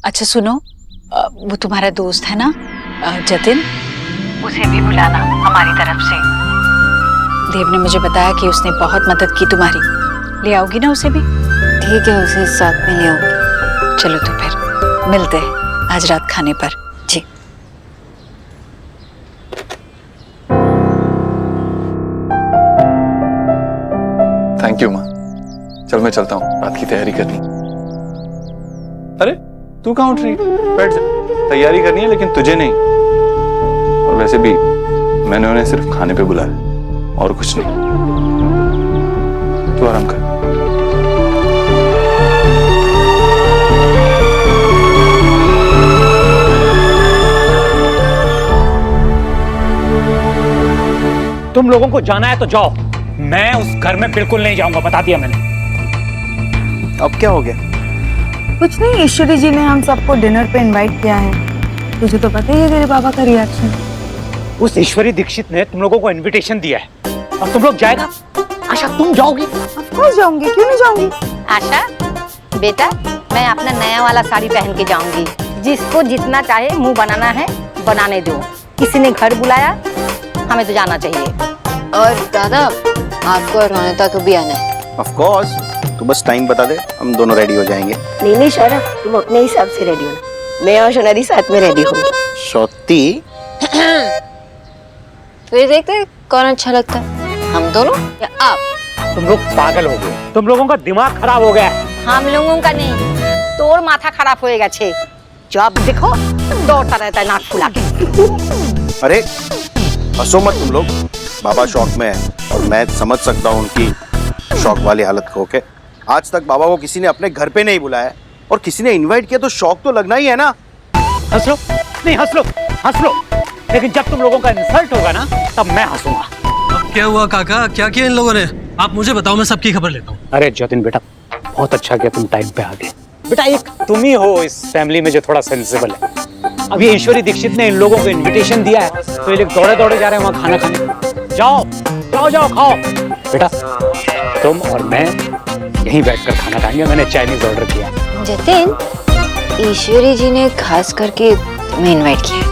अच्छा सुनो, वो तुम्हारा दोस्त है ना जतिन, उसे भी बुलाना हमारी तरफ से। देव ने मुझे बताया कि उसने बहुत मदद की तुम्हारी। ले आओगी ना उसे भी? ठीक है, उसे साथ में ले आऊंगी। चलो तो फिर मिलते हैं आज रात खाने पर। जी। थैंक यू माँ। चल मैं चलता हूँ, रात की तैयारी करनी। अरे तू कहाँ उठ रही है? बैठ जा। तैयारी करनी है लेकिन तुझे नहीं। और वैसे भी मैंने उन्हें सिर्फ खाने पे बुलाया और कुछ नहीं। तू आराम कर। तुम लोगों को जाना है तो जाओ, मैं उस घर में बिल्कुल नहीं जाऊंगा, बता दिया मैंने। अब क्या हो गया? कुछ नहीं, ईश्वरी जी ने हम सबको डिनर पे इनवाइट किया है। तुझे तो पता ही है तेरे पापा का रिएक्शन। उस ईश्वरी दीक्षित ने तुम लोगों को इनविटेशन दिया है, अब तुम लोग जाएगा? आशा तुम जाओगी? ऑफ कोर्स जाऊंगी, क्यों नहीं जाऊंगी। आशा बेटा, मैं अपना नया वाला साड़ी पहन के जाऊंगी। जिसको जितना चाहे मुंह बनाना है बनाने दो। किसी ने घर बुलाया, हमें तो जाना चाहिए। और दादा, आपको और रोनिता को भी आना है। ऑफ कोर्स, तू बस टाइम बता दे, हम दोनों रेडी हो जाएंगे। नहीं शौरभ, तुम अपने हिसाब से रेडी होना, मैं और सोनाली साथ में रेडी होंगे। शौती फिर देखते हैं कौन अच्छा लगता है, हम दोनों या आप। तुम लोग पागल हो गए, तुम लोगों का दिमाग खराब हो गया है। हम लोगों का नहीं, तोर माथा खराब होएगा छे। जब देखो दौड़ता रहता है नाक फुला के। अरे हंसो मत तुम लोग, बाबा शौक में है और मैं समझ सकता हूँ उनकी शौक वाली हालत को। के आज तक बाबा को किसी ने अपने घर पे नहीं बुलाया और किसी ने इनवाइट किया तो शौक तो लगना ही है ना। हंस लो, नहीं हंस लो, हंस लो, लेकिन जब तुम लोगों का इंसल्ट होगा ना तब मैं हंसूंगा। अब क्या हुआ काका, क्या किया इन लोगों ने? आप मुझे बताओ, मैं सबकी खबर लेता हूँ। अरे जतिन बेटा, बहुत अच्छा किया तुम टाइम पे आ गए। बेटा एक तुम ही हो इस फैमिली में जो थोड़ा सेंसिबल है। अब ये ईश्वरी दीक्षित ने इन लोगों को इनविटेशन दिया है तो ये लोग दौड़े दौड़े जा रहे हैं वहाँ खाना खाने। जाओ जाओ जाओ खाओ। बेटा तुम और मैं यहीं बैठकर खाना खाएंगे, मैंने चाइनीज ऑर्डर किया। जतिन, ईश्वरी जी ने खास करके तुम्हें इनवाइट किया।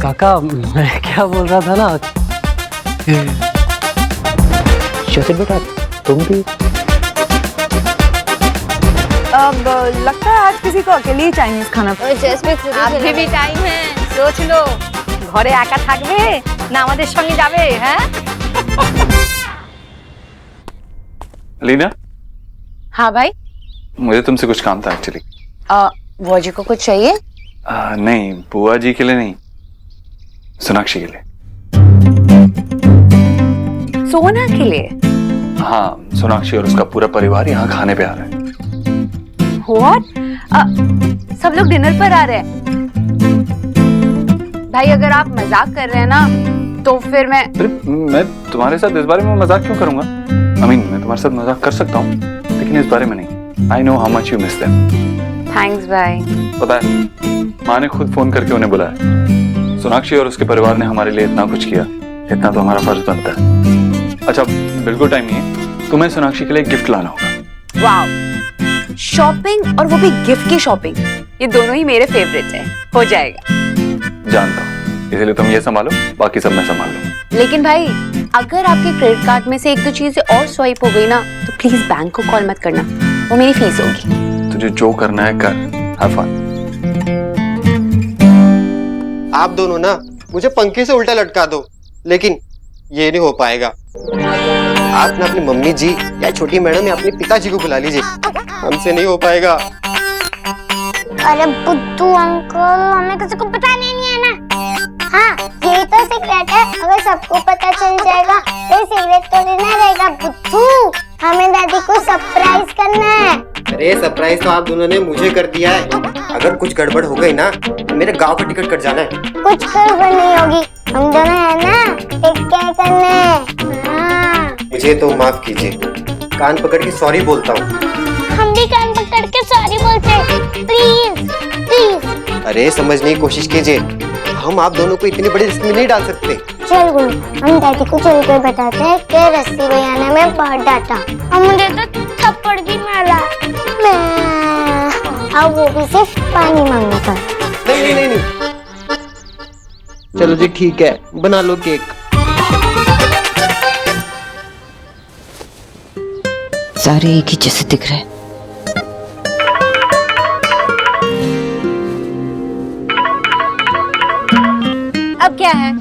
काका मैं क्या बोल रहा था ना, जतिन बेटा तुम भी। अब लगता है आज किसी को अकेले ही चाइनीज खाना। अभी भी टाइम है, सोच लो। घरे एका থাকবে না আমাদের সঙ্গে যাবে? হ্যাঁ लीना, हाँ भाई। मुझे तुमसे कुछ काम था एक्चुअली। बुआ जी को कुछ चाहिए? नहीं, बुआ जी के लिए नहीं, सोनाक्षी के लिए। सोना के लिए? हाँ, सोनाक्षी और उसका पूरा परिवार यहाँ खाने पे आ रहा है। What? सब लोग डिनर पर आ रहे हैं। भाई अगर आप मजाक कर रहे हैं ना तो फिर मैं तुम्हारे साथ इस बारे में मजाक क्यों करूंगा? मैं तुम्हारे साथ मजाक कर सकता हूँ लेकिन इस बारे में नहीं। I know how much you miss them। Thanks भाई। पता है, माँ ने खुद फोन करके उन्हें बुलाया। सोनाक्षी और उसके परिवार ने हमारे लिए इतना कुछ किया, इतना तो हमारा फर्ज बनता है। अच्छा बिल्कुल टाइम नहीं है, तुम्हें सोनाक्षी के लिए गिफ्ट लाना होगा। वाव, शॉपिंग और वो भी गिफ्ट की शॉपिंग, ये दोनों ही मेरे फेवरेट है। हो जाएगा। जानता हूँ, इसलिए तुम ये संभालो, बाकी सब मैं संभाल लूंगा। लेकिन भाई अगर आपके क्रेडिट कार्ड में से एक दो चीजें और स्वाइप हो गई ना तो प्लीज बैंक को कॉल मत करना, वो मेरी फीस होगी। तुझे जो करना है कर, हैव फन। आप दोनों ना मुझे पंखे से उल्टा लटका दो, लेकिन ये नहीं हो पाएगा। आप ना अपनी मम्मी जी या छोटी मैडम या अपने पिताजी को बुला लीजिए, हमसे नहीं हो पाएगा। अरे बुद्धू अंकल, हमें किसी को पता नहीं है ना। हाँ, यही तो सीक्रेट है। अगर सबको पता चल जाएगा तो सीक्रेट तो नहीं रहेगा बुद्धू। हमें दादी को सरप्राइज करना है। अरे सरप्राइज तो आप दोनों ने मुझे कर दिया है। अगर कुछ गड़बड़ हो गई ना तो मेरे गांव का टिकट कट जाना है। कुछ गड़बड़ नहीं होगी, हम दोनों है ना, टेक केयर करने। हाँ। मुझे तो माफ कीजिए, कान पकड़ के सॉरी बोलता हूँ। हम भी कान पकड़ के सॉरी बोलते हैं, प्लीज प्लीज। अरे समझने की कोशिश कीजिए, हम आप दोनों को इतनी बड़ी रिस्क में नहीं डाल सकते। चल गुरु, हम दादी को चलकर बताते हैं कि रस्सी भैया ने हमें बहुत डांटा और मुझे तो थप्पड़ भी मारा। और वो भी सिर्फ पानी मांगकर। नहीं नहीं नहीं, चलो जी ठीक है, बना लो केक। सारे एक ही जैसे दिख रहे हैं। अब क्या है?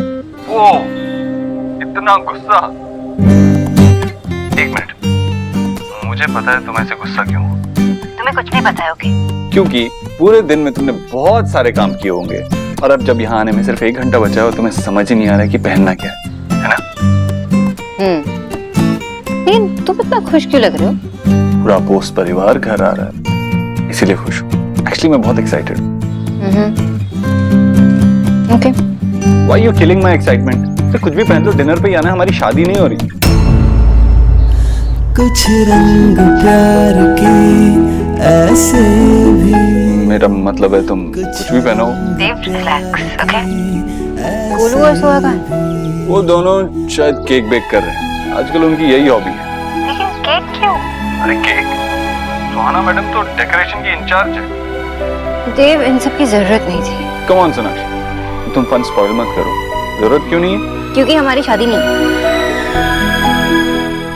वो इतना गुस्सा। एक मिनट, मुझे पता है तुम ऐसे गुस्सा क्यों हो। तुम्हें कुछ नहीं पता है ओके? क्योंकि पूरे दिन में तुमने बहुत सारे काम किए होंगे और अब जब यहाँ आने में सिर्फ 1 घंटा बचा है और तुम्हें समझ ही नहीं आ रहा है कि पहनना क्या है ना? लेकिन तुम इतना खुश क्यों लग रहे हो? पूरा पोस्ट परिवार घर आ रहा है, इसीलिए खुश हूँ। एक्चुअली मैं बहुत एक्साइटेड हूँ। Okay. Why you killing my excitement? तो कुछ भी पहन लो, डिनर पे ही आना, हमारी शादी नहीं हो रही। कुछ रंग प्यार के ऐसे भी। मेरा मतलब है तुम कुछ भी पहनो। गोलू और सोहा कहाँ है? वो दोनों शायद केक बेक कर रहे हैं, आजकल उनकी यही हॉबी है। लेकिन केक क्यों? अरे केक, सुहाना मैडम तो डेकोरेशन की इंचार्ज है। देव, इन सब की जरूरत नहीं थी। कम ऑन सोनाक्षी, तुम फन स्पॉइल मत करो। जरूरत क्यों नहीं है? क्योंकि हमारी शादी नहीं है।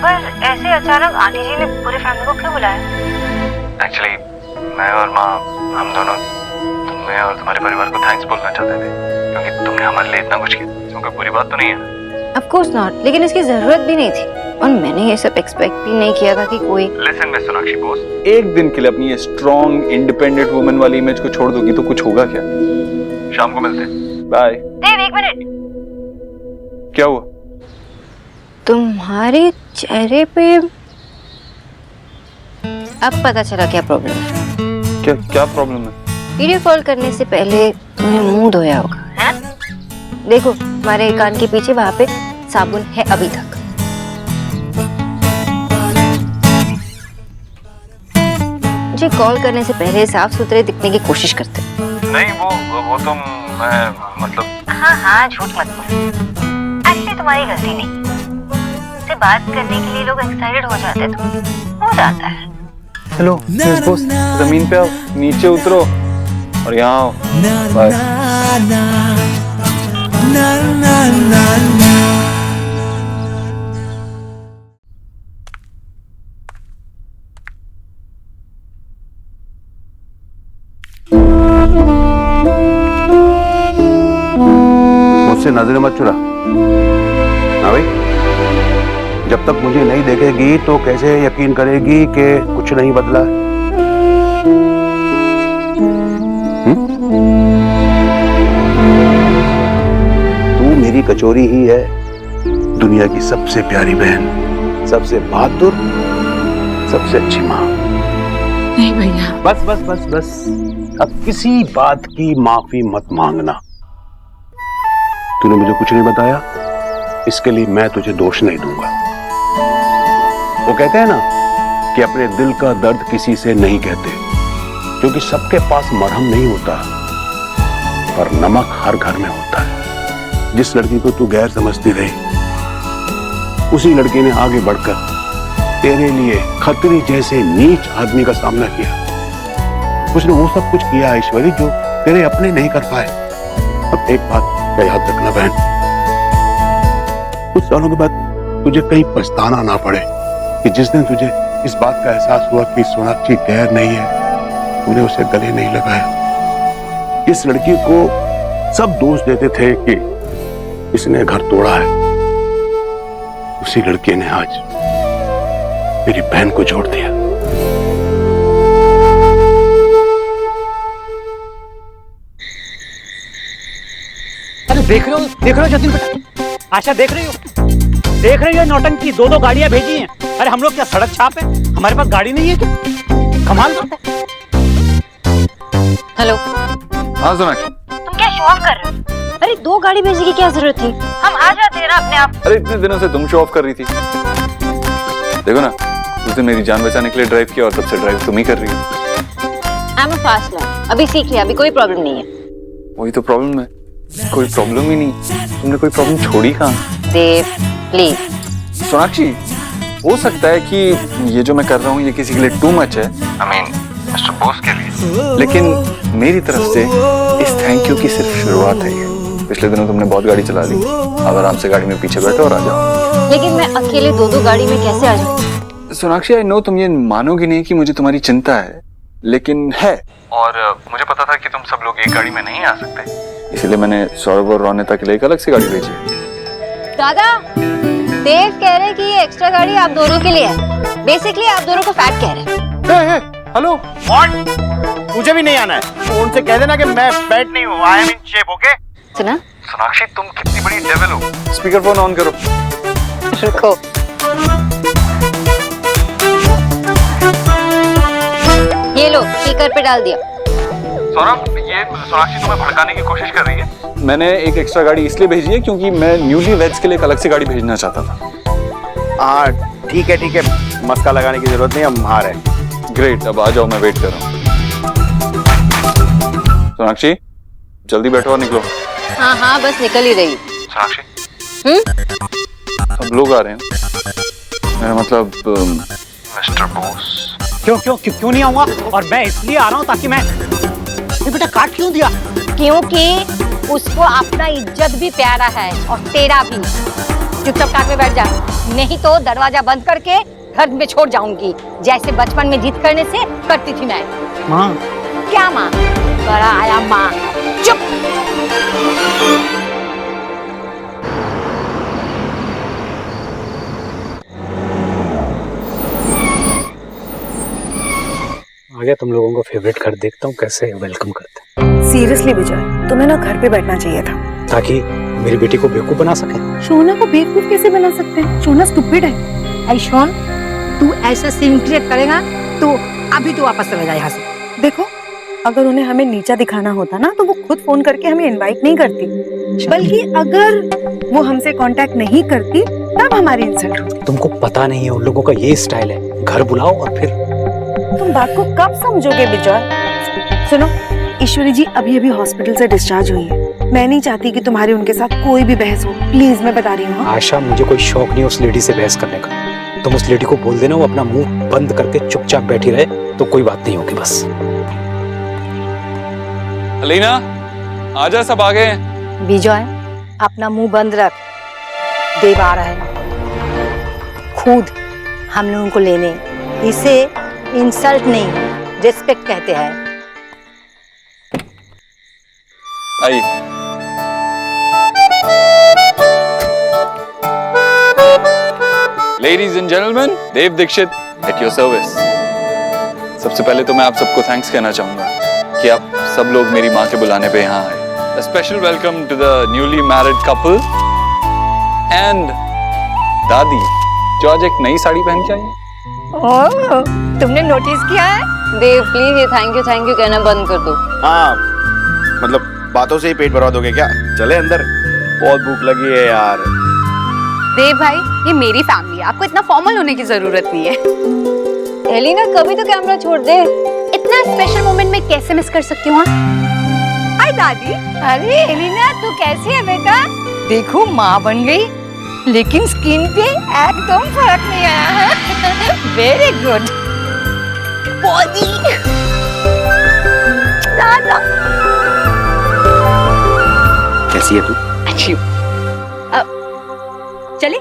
पर ऐसे अचानक आंटी जी ने पूरी फैमिली को क्यों बुलाया? एक्चुअली मैं और माँ, हम दोनों तुम्हें और तुम्हारे परिवार को थैंक्स बोलना चाहते थे, क्योंकि तुमने हमारे लिए इतना कुछ किया। इसमें कोई बुरी बात तो नहीं है? Of course not, लेकिन इसकी जरूरत भी नहीं थी और मैंने ये सब एक्सपेक्ट भी नहीं किया था कि कोई। लिसन मिस सोनाक्षी बोस, एक दिन के लिए अपनी ये स्ट्रॉन्ग इंडिपेंडेंट वुमन वाली इमेज को छोड़ दोगी तो कुछ होगा क्या? शाम को मिलते हैं, बाय। देव, 1 मिनट। क्या हुआ? तुम्हारे चेहरे पे अब पता चला क्या प्रॉब्लम है। क्या प्रॉब्लम है? वीडियो कॉल करने से पहले तुमने मुंह धोया होगा, है? देखो, हमारे कान के पीछे वहां पे साबुन है अभी तक। मुझे कॉल करने से पहले साफ सुथरे दिखने की कोशिश करते। नहीं, वो तो मैं मतलब। हाँ, झूठ मत बोलो। एक्चुअली तुम्हारी गलती नहीं, से बात करने के लिए लोग एक्साइटेड हो जाते, तो हो जाता है। हेलो बोस, जमीन पे आओ, नीचे उतरो और यहाँ आओ। बाय। मुझसे नजरें मत चुरा। हाँ भाई, जब तक मुझे नहीं देखेगी तो कैसे यकीन करेगी कि कुछ नहीं बदला है? तू मेरी कचोरी ही है, दुनिया की सबसे प्यारी बहन, सबसे बहादुर, सबसे अच्छी माँ। नहीं भैया। बस बस बस बस, अब किसी बात की माफी मत मांगना। तूने मुझे कुछ नहीं बताया, इसके लिए मैं तुझे दोष नहीं दूंगा। वो कहते हैं ना कि अपने दिल का दर्द किसी से नहीं कहते, क्योंकि सबके पास मरहम नहीं होता, पर नमक हर घर में होता है। जिस लड़की को तू गैर समझती रही, उसी लड़की ने आगे बढ़कर तेरे लिए खतरी जैसे नीच आदमी का सामना किया। उसने वो सब कुछ किया ऐश्वरी जो तेरे अपने नहीं कर पाए। अब एक बात का याद रखना बहन, कुछ सालों के बाद तुझे कहीं पछताना ना पड़े कि जिस दिन तुझे इस बात का एहसास हुआ कि सोनाक्षी गैर नहीं है, तूने उसे गले नहीं लगाया। इस लड़की को सब दोष देते थे कि इसने घर तोड़ा है, उसी लड़की ने आज मेरी बहन को जोड़ दिया। अरे देख रहे हो जतिन बेटा, आशा देख रही हो नौटंकी, 2 गाड़ियां भेजी हैं। अरे हम लोग क्या सड़क छाप है? हमारे पास गाड़ी नहीं है क्या? कमाल करता है। हेलो। हाँ सोनाक्षी, तुम क्या शो ऑफ कर रहे हो? अरे 2 गाड़ी भेजने की क्या जरूरत थी? हम आ जाते हैं ना अपने आप। अरे इतने दिनों से तुम शो ऑफ कर रही थी। देखो ना, उस दिन मेरी जान बचाने के लिए ड्राइव किया और तब से ड्राइव तुम ही कर रही हो। I am a fast learner, अभी सीख लिया, अभी कोई प्रॉब्लम नहीं है। वही तो प्रॉब्लम है, कोई प्रॉब्लम ही नहीं। तुमने कोई प्रॉब्लम छोड़ी कहाँ? देव प्लीज। सोनाक्षी, हो सकता है कि ये जो मैं कर रहा हूँ ये किसी के लिए टू मच है। I mean, मिस्टर बोस के लिए। लेकिन मेरी तरफ से इस थैंक यू की सिर्फ शुरुआत है ये। पिछले दिनों तुमने बहुत गाड़ी चला ली, अब आराम से गाड़ी में पीछे बैठो और आ जाओ। लेकिन मैं अकेले दो गाड़ी में कैसे आ जाऊँ? सोनाक्षी, आई नो तुम ये मानोगी नहीं कि मुझे तुम्हारी चिंता है, लेकिन है। और मुझे पता था कि तुम सब लोग एक गाड़ी में नहीं आ सकते, इसलिए मैंने सौरभ और रोनिता के लिए एक अलग से गाड़ी भेजी है। दादा, देव कह रहे कि ये एक्स्ट्रा गाड़ी आप दोनों के लिए है। बेसिकली आप दोनों को फैट कह रहे हैं। हेलो, मुझे भी नहीं आना है। उनसे कह देना कि मैं फैट नहीं हूँ, I am in shape, okay? सुना? सोनाक्षी, तुम कितनी बड़ी डेविल हो। स्पीकर फोन ऑन करो। रुको। ये लो, स्पीकर पे डाल दिया। सौरभ, ये सोनाक्षी तुम्हें भड़काने की कोशिश कर रही है। मैंने एक एक्स्ट्रा गाड़ी इसलिए भेजी है क्योंकि मैं न्यूली वेड्स के लिए एक अलग से गाड़ी भेजना चाहता था। हाँ ठीक है, मस्का लगाने की जरूरत नहीं, हम हार हैं। ग्रेट, अब आ जाओ, मैं वेट कर रहा हूँ। सोनाक्षी, जल्दी बैठो और निकलो। हाँ, बस निकल ही रही। सोनाक्षी, सब लोग आ रहे हैं। मेरा मतलब मिस्टर बोस। क्यों नहीं आऊंगा? और मैं इसलिए आ रहा हूँ ताकि मैं ये बेटा काट क्यों दिया? क्योंकि उसको अपना इज्जत भी प्यारा है और तेरा भी। चुपचाप काट में बैठ जा, नहीं तो दरवाजा बंद करके घर में छोड़ जाऊंगी, जैसे बचपन में जिद करने से करती थी मैं। माँ? क्या माँ? बड़ा आया माँ। चुप। आगे तुम लोगों को फेवरेट घर देखता हूँ कैसे वेलकम करते हैं। सीरियसली विजय, तुम्हें ना घर पे बैठना चाहिए था, ताकि मेरी बेटी को बेवकूफ बना सके। शोना को बेवकूफ कैसे बना सकते हैं? शोना स्टूपिड है। ऐ शोन, तू ऐसा सीन क्रिएट करेगा तो अभी तू वापस चला जाए यहाँ से। देखो, अगर उन्हें हमें नीचा दिखाना होता ना तो वो खुद फोन करके हमें इनवाइट नहीं करती, बल्कि अगर वो हमसे कांटेक्ट नहीं करती तब हमारी इंसल्ट होती। तुमको पता नहीं है उन लोगों का ये स्टाइल है, घर बुलाओ और फिर। तुम बात को कब समझोगे विजय? सुनो, ईश्वरी जी अभी हॉस्पिटल से डिस्चार्ज हुई है। मैं नहीं चाहती कि तुम्हारी उनके साथ कोई भी बहस हो, प्लीज, मैं बता रही हूँ। आशा, मुझे कोई शौक नहीं उस लेडी से बहस करने का। तुम उस लेडी को बोल देना वो अपना मुंह बंद करके चुपचाप बैठी रहे तो कोई बात नहीं होगी। बस अलीना, आजा, सब आ गए। विजय, अपना मुंह बंद रख, देव आ रहा है खुद हम लोगों को लेने। इसे इंसल्ट नहीं, रिस्पेक्ट कहते हैं। आइए। Ladies and gentleman, Dev Dixit at your service. सबसे पहले तो मैं आप सबको थैंक्स कहना चाहूंगा कि आप सब लोग मेरी माँ के बुलाने पे यहाँ आए। A special welcome to the newly married couple and दादी, जो आज एक नई साड़ी पहन के आई है। ओह, तुमने नोटिस किया है? देव प्लीज ये थैंक यू कहना बंद कर दो। हाँ, मतलब बातों से ही पेट भरवा दोगे क्या? चले अंदर, बहुत भूख लगी है यार। देव भाई, ये मेरी फैमिली है, आपको इतना फॉर्मल होने की जरूरत नहीं है। एलिना, कभी तो कैमरा छोड़ दे। इतना स्पेशल मोमेंट में कैसे मिस कर सकती हूँ? हाय दादी। अरे एलिना, तू कैसी है बेटा? देखो, माँ बन गई लेकिन स्किन पे एकदम फर्क नहीं आया है। Very good. बॉडी दादा। कैसी है तू? अच्छी। चले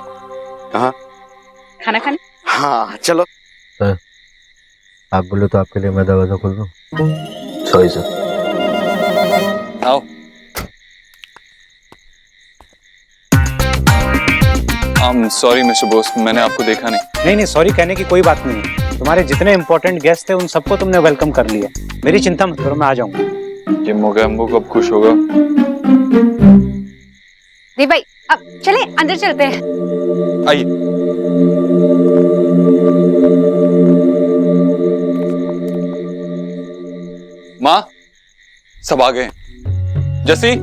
कहाँ? खाना खाने? हाँ चलो। आप बोलो तो आपके लिए मैं दरवाजा खोल दूं? Sorry sir. आओ। सॉरी मिस्टर बोस, मैंने आपको देखा नहीं। नहीं, सॉरी कहने की कोई बात नहीं है। तुम्हारे जितने इंपॉर्टेंट गेस्ट थे उन सबको तुमने वेलकम कर लिया। मेरी चिंता मत करो, मैं आ जाऊंगा। ये मोगैम्बो कब खुश होगा? देव भाई, अब चले अंदर चलते हैं। आइए। माँ, सब आ गए। जसी।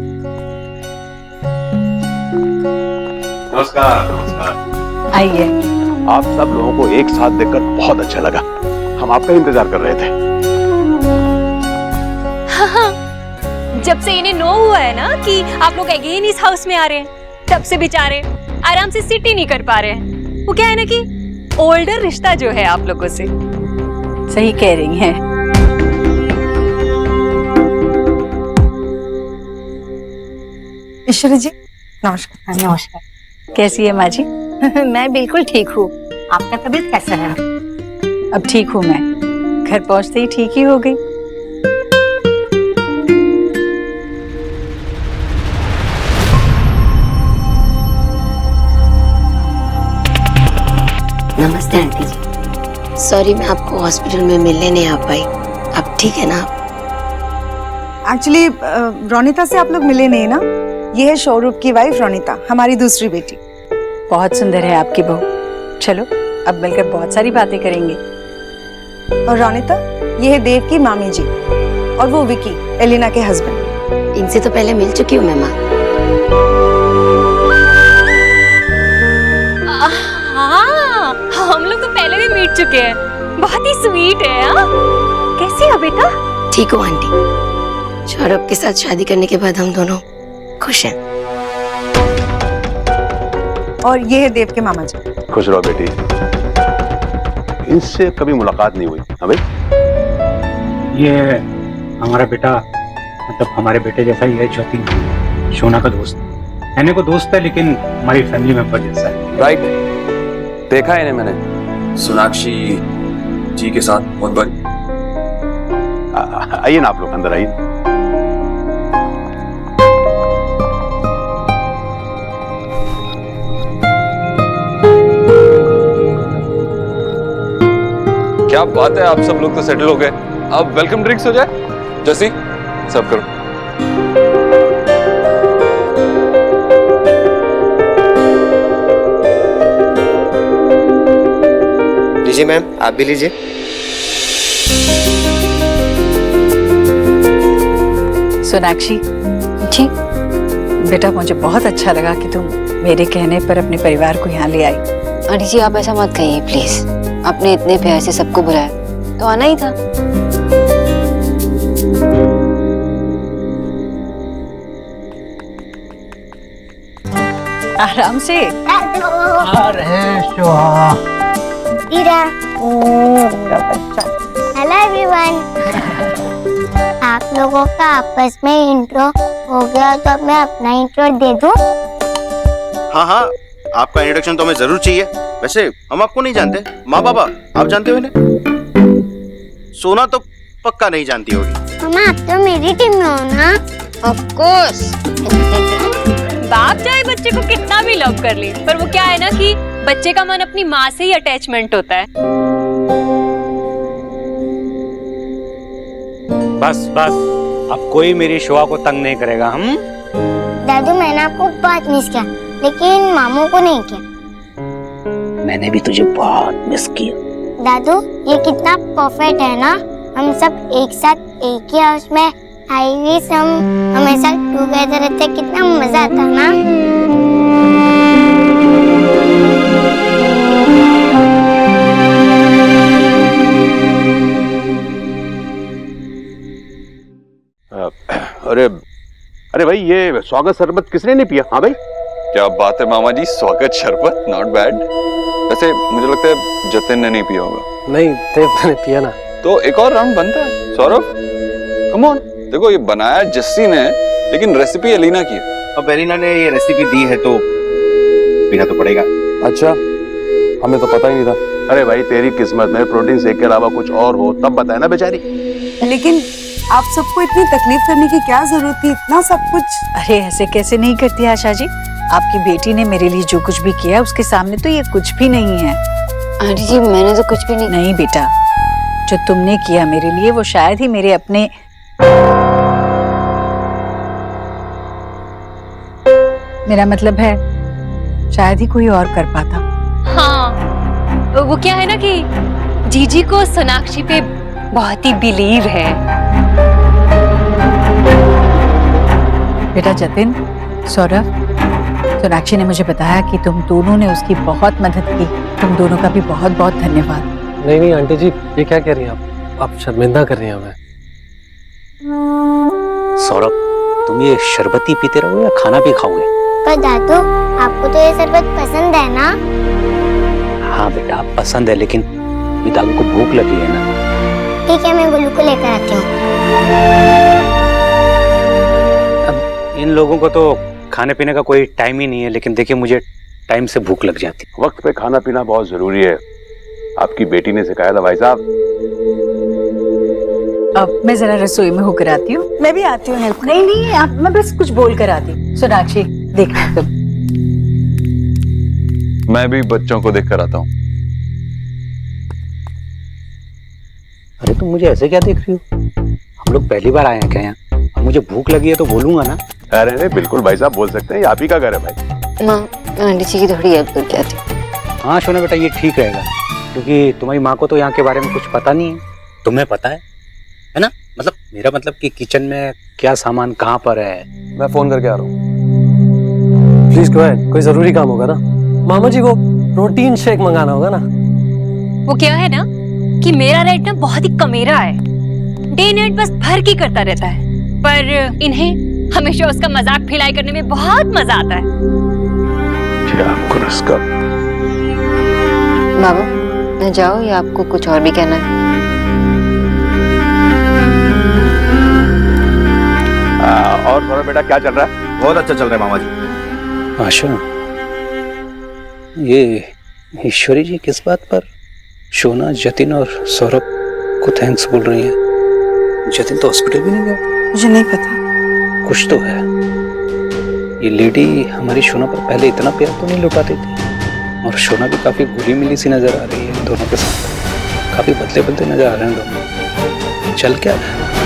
नमस्कार। नमस्कार। आइए। आप सब लोगों को एक साथ देखकर बहुत अच्छा लगा। हम आपका इंतजार कर रहे थे। जब से इन्हें नो हुआ है ना कि आप लोग अगेन इस हाउस में आ रहे हैं, तब से बेचारे आराम से सिट ही नहीं कर पा रहे हैं। वो क्या है ना कि ओल्डर रिश्ता जो है आप लोगों से। सही कह रही हैं। ईश्वरी जी नमस्कार। नमस्कार। कैसी है माँ जी? मैं बिल्कुल ठीक हूँ। आपका तबीयत कैसा है? अब ठीक हूँ मैं, घर पहुँचते ही ठीक ही हो गई। नमस्ते आंटी जी। सॉरी मैं आपको हॉस्पिटल में मिलने नहीं आ पाई। अब ठीक है ना? एक्चुअली रोनिता से आप लोग मिले नहीं ना। ये है सौरभ की वाइफ रोनिता, हमारी दूसरी बेटी। बहुत सुंदर है आपकी बहू। चलो अब मिलकर बहुत सारी बातें करेंगे। और रोनिता ये है देव की मामी जी, और वो विकी एलिना के हस्बैंड। इनसे तो पहले मिल चुकी हूँ मैं माँ। हाँ, हम लोग तो पहले भी मिल चुके हैं। बहुत ही स्वीट है। हाँ? कैसी हो बेटा? ठीक हो आंटी। सौरभ के साथ शादी करने के बाद हम दोनों खुश हैं। और ये है देव के मामा जी। खुश रहो बेटी। इनसे कभी मुलाकात नहीं हुई। हाँ भाई, ये हमारा बेटा, मतलब हमारे बेटे जैसा ही है, जतिन, शोना का दोस्त। कहने को दोस्त है लेकिन हमारी फैमिली मेंबर जैसा है। राइट, देखा है इन्हें मैंने सोनाक्षी जी के साथ बहुत बार। आइए ना आप लोग अंदर आइए। क्या बात है, आप सब लोग तो सेटल हो गए। अब वेलकम ड्रिंक्स हो जाए। जैसी सब करो। लीजिए मैम, आप भी लीजिए। सोनाक्षी जी बेटा, मुझे बहुत अच्छा लगा कि तुम मेरे कहने पर अपने परिवार को यहाँ ले आई। आंटी जी आप ऐसा मत कहिए प्लीज। आपने इतने प्यार से सबको बुलाया तो आना ही था। आराम से। Hello everyone. आप लोगों का आपस में इंट्रो हो गया तो अब मैं अपना इंट्रो दे दूं? हाँ हाँ, आपका इंट्रोडक्शन तो हमें जरूर चाहिए। वैसे हम आपको नहीं जानते। माँ बाबा आप जानते हो इन्हें? सोना तो पक्का नहीं जानती होगी। मम्मा आप तो मेरी टीम में हो ना? Of course. बाप चाहे बच्चे को कितना भी लव कर ले, पर वो क्या है ना कि बच्चे का मन अपनी माँ से ही अटैचमेंट होता है। बस बस, अब कोई मेरी शोआ को तंग नहीं करेगा। हम दादू मैंने आपको बहुत मिस किया, लेकिन मामू को नहीं किया। मैंने भी तुझे बहुत मिस किया। दादू ये कितना परफेक्ट है ना। हम सब एक साथ एक ही हाउस में, आई विश हम हमेशा टुगेदर रहते, कितना मजा आता ना। अरे अरे भाई, ये स्वागत शरबत किसने नहीं पिया? हाँ भाई, क्या बात है मामा जी, स्वागत शरबत नॉट बैड। वैसे मुझे लगता है जतिन ने नहीं पिया होगा। नहीं, देव ने पिया ना। तो एक और राउंड बनता है। सौरभ कम ऑन, देखो ये बनाया जस्सी ने, लेकिन रेसिपी एलिना की है। अब एलिना ने ये रेसिपी दी है तो पीना तो पड़ेगा। अच्छा, हमें तो पता ही नहीं था। अरे भाई तेरी किस्मत में प्रोटीन शेक के अलावा कुछ और हो तब बताया ना बेचारी। लेकिन आप सबको इतनी तकलीफ करने की क्या जरूरत थी? इतना सब कुछ। अरे ऐसे कैसे नहीं करती आशा जी, आपकी बेटी ने मेरे लिए जो कुछ भी किया उसके सामने तो ये कुछ भी नहीं है। आंटी जी मैंने तो कुछ भी नहीं। नहीं बेटा, जो तुमने किया मेरे लिए वो शायद ही मेरे अपने मेरा मतलब है शायद ही कोई और कर पाता। हाँ, वो क्या है ना कि जीजी को सोनाक्षी पे बहुत ही बिलीव है। बेटा जतिन, सौरभ, सोनाक्षी ने मुझे बताया कि तुम दोनों ने उसकी बहुत मदद की। तुम दोनों का भी बहुत बहुत धन्यवाद। नहीं नहीं आंटी जी, ये क्या कह रही हैं आप शर्मिंदा कर रही हैं हमें। सौरभ, तुम ये शरबती पीते रहोगे या खाना भी खाओगे? पर दादू आपको तो ये शरबत पसंद है ना? हाँ बेटा पसंद है, लेकिन अभी दादू को भूख लगी है ना। ठीक है, मैं गुल्लू को लेकर आती हूँ। अब इन लोगों को तो खाने पीने का कोई टाइम ही नहीं है, लेकिन देखिए मुझे टाइम से भूख लग जाती है। वक्त पे खाना पीना बहुत जरूरी है, आपकी बेटी ने सिखाया था भाई साहब। अब मैं जरा रसोई में होकर आती हूँ। मैं भी आती हूँ हेल्प। नहीं नहीं, आप, मैं बस कुछ बोल कर आती हूँ। सोनाक्षी देखना तुम। मैं भी बच्चों को देख कर आता हूँ। अरे तुम मुझे ऐसे क्या देख रही हो? हम लोग पहली बार आए हैं क्या यहाँ? अब मुझे भूख लगी है तो बोलूंगा ना। अरे नहीं, बिल्कुल भाई साहब बोल सकते हैं, आप ही का घर है भाई। माँ, आंटी जी की थोड़ी हेल्प करके आती हूँ। हाँ सोना बेटा, ये ठीक रहेगा, क्योंकि तुम्हारी माँ को तो यहाँ के बारे में कुछ पता नहीं है। तुम्हें पता है ना? मतलब मेरा मतलब कि किचन में क्या सामान कहाँ पर है। मैं फोन करके आ रहा हूँ। प्लीज गो अहेड, कोई जरूरी काम होगा ना। मामा जी को प्रोटीन शेक मंगाना होगा ना। वो क्या है ना कि मेरा रेट ना बहुत ही कमेरा है, डे नाइट बस भर की करता रहता है, पर इन्हें हमेशा उसका मजाक फिलाई करने में बहुत मजा आता है। बाबू, मैं जाऊँ या आपको कुछ और भी कहना है? और सौरभ बेटा क्या चल रहा है? बहुत अच्छा चल रहा है मामा जी। आशा, ये ईश्वरी जी किस बात पर शोना, जतिन और सौरभ को थैंक्स बोल रही है? जतिन तो हॉस्पिटल भी नहीं गया। मुझे नहीं पता। कुछ तो है। ये लेडी हमारी शोना पर पहले इतना प्यार तो नहीं लुटाती थी, और शोना भी काफी घुली मिली सी नजर आ रही है इन दोनों के साथ। काफी बदले बदले नजर आ रहे हैं दोनों। चल क्या है?